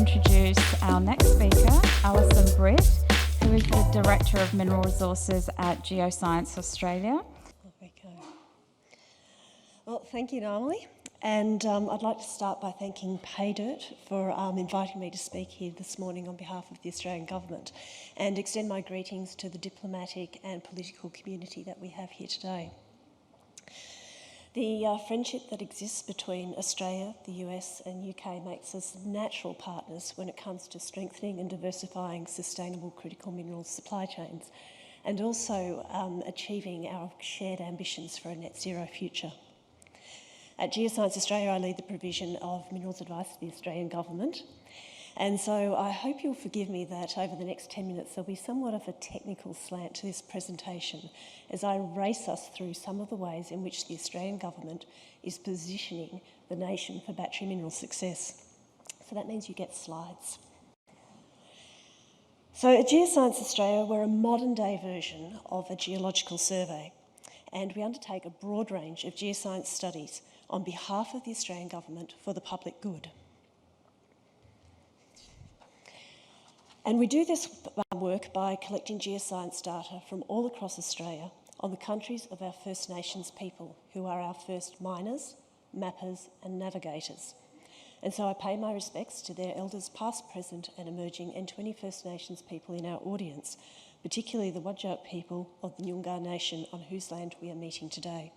introduce our next speaker, Allison Britt, who is the Director of Mineral Resources at Geoscience Australia. There we go. Well, thank you, Naomi. And I'd like to start by thanking Paydirt for inviting me to speak here this morning on behalf of the Australian Government and extend my greetings to the diplomatic and political community that we have here today. The friendship that exists between Australia, the US and UK makes us natural partners when it comes to strengthening and diversifying sustainable critical minerals supply chains and also achieving our shared ambitions for a net zero future. At Geoscience Australia, I lead the provision of minerals advice to the Australian Government. And so I hope you'll forgive me that over the next 10 minutes there'll be somewhat of a technical slant to this presentation as I race us through some of the ways in which the Australian Government is positioning the nation for battery mineral success. So that means you get slides. So at Geoscience Australia, we're a modern day version of a geological survey, and we undertake a broad range of geoscience studies on behalf of the Australian Government for the public good. And we do this work by collecting geoscience data from all across Australia on the countries of our First Nations people, who are our first miners, mappers and navigators. And so I pay my respects to their elders past, present and emerging, and to any First Nations people in our audience, particularly the Whadjuk people of the Noongar Nation on whose land we are meeting today.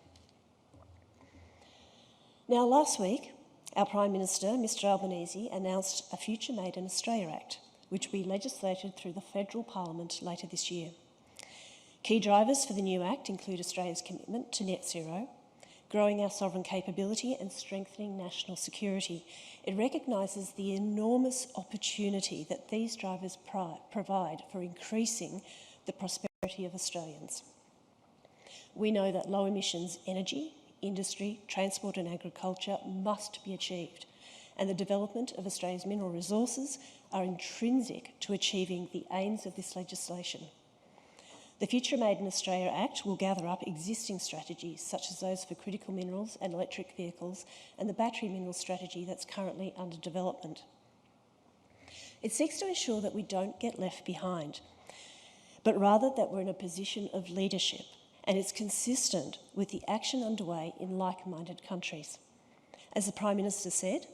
Now, last week, our Prime Minister, Mr Albanese, announced a Future Made in Australia Act, which will be legislated through the federal parliament later this year. Key drivers for the new Act include Australia's commitment to net zero, growing our sovereign capability and strengthening national security. It recognises the enormous opportunity that these drivers provide for increasing the prosperity of Australians. We know that low emissions energy, industry, transport and agriculture must be achieved, and the development of Australia's mineral resources are intrinsic to achieving the aims of this legislation. The Future Made in Australia Act will gather up existing strategies such as those for critical minerals and electric vehicles and the battery mineral strategy that's currently under development. It seeks to ensure that we don't get left behind, but rather that we're in a position of leadership, and it's consistent with the action underway in like-minded countries. As the Prime Minister said,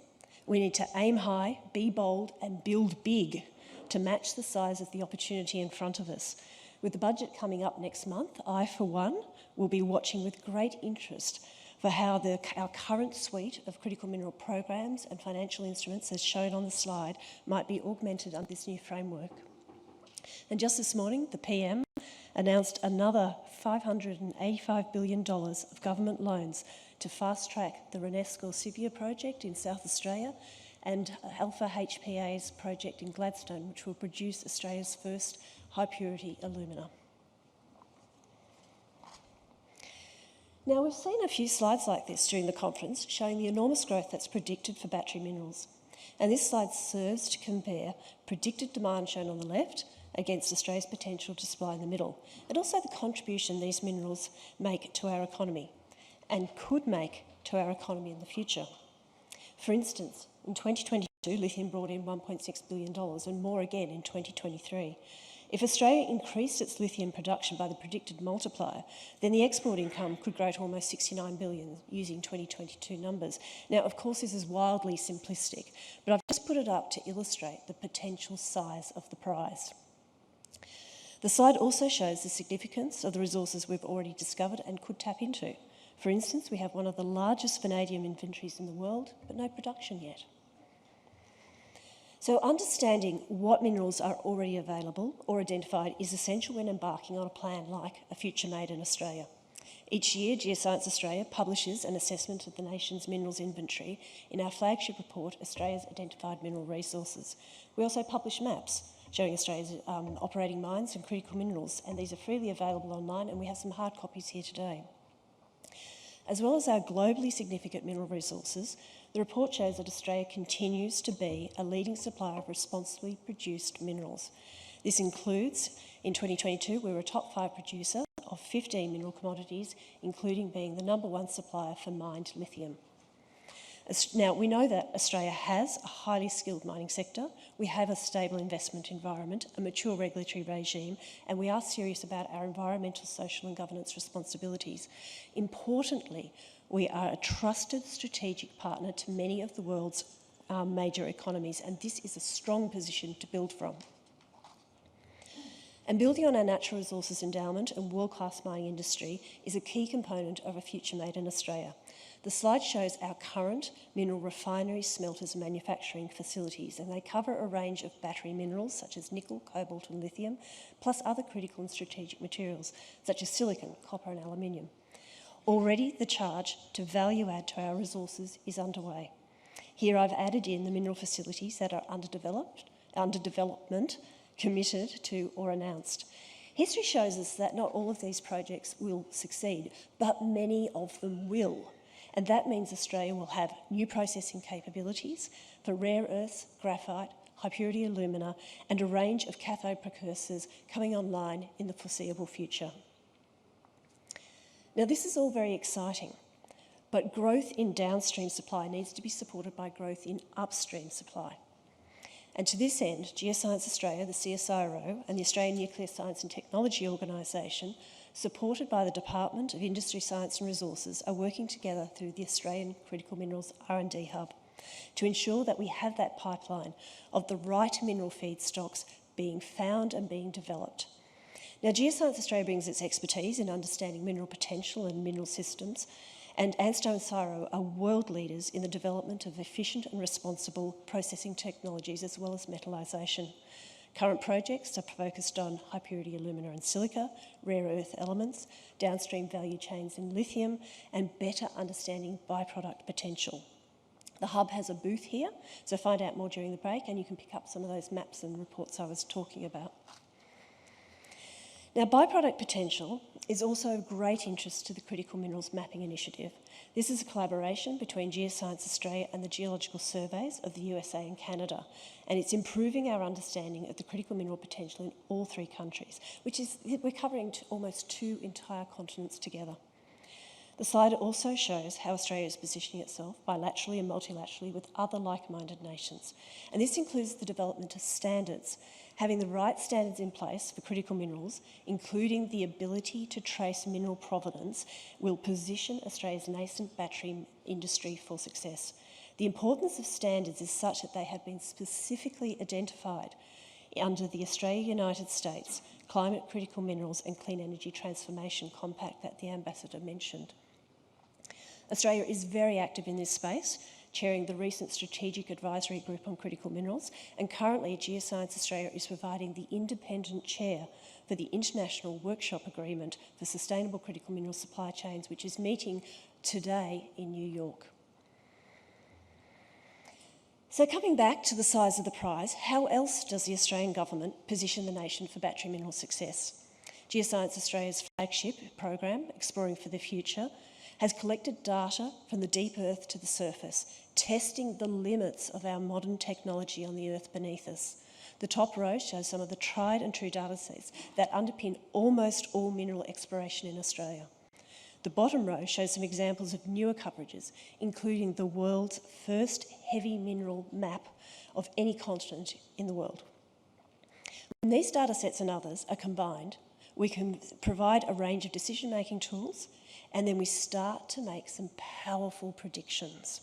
we need to aim high, be bold and build big to match the size of the opportunity in front of us. With the budget coming up next month, I, for one, will be watching with great interest for how our current suite of critical mineral programs and financial instruments, as shown on the slide, might be augmented under this new framework. And just this morning, the PM announced another $585 billion of government loans to fast-track the Renascor Sivia project in South Australia and Alpha HPA's project in Gladstone, which will produce Australia's first high-purity alumina. Now, we've seen a few slides like this during the conference showing the enormous growth that's predicted for battery minerals. And this slide serves to compare predicted demand shown on the left against Australia's potential to supply in the middle, and also the contribution these minerals make to our economy and could make to our economy in the future. For instance, in 2022, lithium brought in $1.6 billion and more again in 2023. If Australia increased its lithium production by the predicted multiplier, then the export income could grow to almost $69 billion using 2022 numbers. Now, of course, this is wildly simplistic, but I've just put it up to illustrate the potential size of the prize. The slide also shows the significance of the resources we've already discovered and could tap into. For instance, we have one of the largest vanadium inventories in the world, but no production yet. So understanding what minerals are already available or identified is essential when embarking on a plan like a Future Made in Australia. Each year, Geoscience Australia publishes an assessment of the nation's minerals inventory in our flagship report, Australia's Identified Mineral Resources. We also publish maps showing Australia's operating mines and critical minerals, and these are freely available online, and we have some hard copies here today. As well as our globally significant mineral resources, the report shows that Australia continues to be a leading supplier of responsibly produced minerals. This includes, in 2022, we were a top 5 producer of 15 mineral commodities, including being the #1 supplier for mined lithium. Now, we know that Australia has a highly skilled mining sector, we have a stable investment environment, a mature regulatory regime, and we are serious about our environmental, social and governance responsibilities. Importantly, we are a trusted strategic partner to many of the world's major economies, and this is a strong position to build from. And building on our natural resources endowment and world-class mining industry is a key component of a future made in Australia. The slide shows our current mineral refinery, smelters and manufacturing facilities, and they cover a range of battery minerals such as nickel, cobalt and lithium, plus other critical and strategic materials such as silicon, copper and aluminium. Already the charge to value add to our resources is underway. Here I've added in the mineral facilities that are under development, committed to or announced. History shows us that not all of these projects will succeed, but many of them will. And that means Australia will have new processing capabilities for rare earths, graphite, high purity alumina, and a range of cathode precursors coming online in the foreseeable future. Now, this is all very exciting, but growth in downstream supply needs to be supported by growth in upstream supply. And to this end, Geoscience Australia, the CSIRO, and the Australian Nuclear Science and Technology Organisation, supported by the Department of Industry, Science and Resources, are working together through the Australian Critical Minerals R&D Hub to ensure that we have that pipeline of the right mineral feedstocks being found and being developed. Now, Geoscience Australia brings its expertise in understanding mineral potential and mineral systems, and ANSTO and CSIRO are world leaders in the development of efficient and responsible processing technologies as well as metallisation. Current projects are focused on high purity alumina and silica, rare earth elements, downstream value chains in lithium, and better understanding byproduct potential. The hub has a booth here, so find out more during the break and you can pick up some of those maps and reports I was talking about. Now, byproduct potential is also of great interest to the Critical Minerals Mapping Initiative. This is a collaboration between Geoscience Australia and the Geological Surveys of the USA and Canada, and it's improving our understanding of the critical mineral potential in all three countries, which is, we're covering almost 2 entire continents together. The slide also shows how Australia is positioning itself bilaterally and multilaterally with other like-minded nations, and this includes the development of standards. Having the right standards in place for critical minerals, including the ability to trace mineral provenance, will position Australia's nascent battery industry for success. The importance of standards is such that they have been specifically identified under the Australia-United States Climate Critical Minerals and Clean Energy Transformation Compact that the Ambassador mentioned. Australia is very active in this space, chairing the recent Strategic Advisory Group on Critical Minerals, and currently Geoscience Australia is providing the independent chair for the International Workshop Agreement for Sustainable Critical Mineral Supply Chains, which is meeting today in New York. So coming back to the size of the prize, how else does the Australian government position the nation for battery mineral success? Geoscience Australia's flagship program, Exploring for the Future, has collected data from the deep earth to the surface, testing the limits of our modern technology on the earth beneath us. The top row shows some of the tried and true data sets that underpin almost all mineral exploration in Australia. The bottom row shows some examples of newer coverages, including the world's first heavy mineral map of any continent in the world. When these data sets and others are combined, we can provide a range of decision-making tools, and then we start to make some powerful predictions.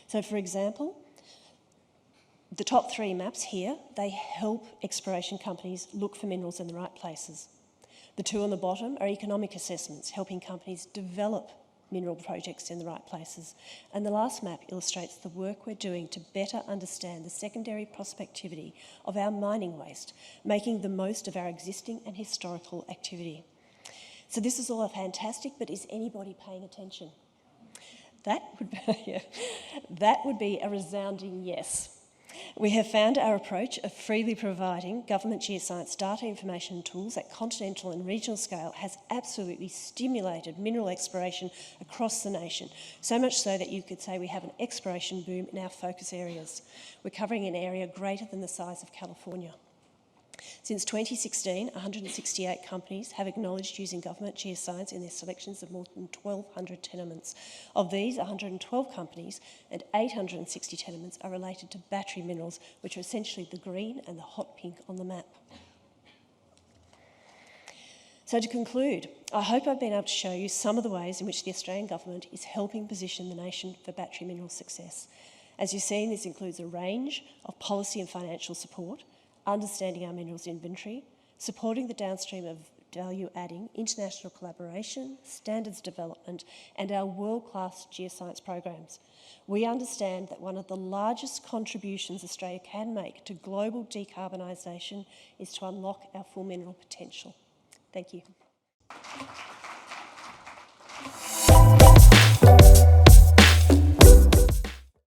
So, for example, the top 3 maps here, they help exploration companies look for minerals in the right places. The 2 on the bottom are economic assessments, helping companies develop mineral projects in the right places. And the last map illustrates the work we're doing to better understand the secondary prospectivity of our mining waste, making the most of our existing and historical activity. So this is all fantastic, but is anybody paying attention? That would be a resounding yes. We have found our approach of freely providing government geoscience data, information and tools at continental and regional scale has absolutely stimulated mineral exploration across the nation, so much so that you could say we have an exploration boom in our focus areas. We're covering an area greater than the size of California. Since 2016, 168 companies have acknowledged using government geoscience in their selections of more than 1,200 tenements. Of these, 112 companies and 860 tenements are related to battery minerals, which are essentially the green and the hot pink on the map. So to conclude, I hope I've been able to show you some of the ways in which the Australian Government is helping position the nation for battery mineral success. As you've seen, this includes a range of policy and financial support, understanding our minerals inventory, supporting the downstream of value-adding, international collaboration, standards development, and our world-class geoscience programs. We understand that one of the largest contributions Australia can make to global decarbonisation is to unlock our full mineral potential. Thank you.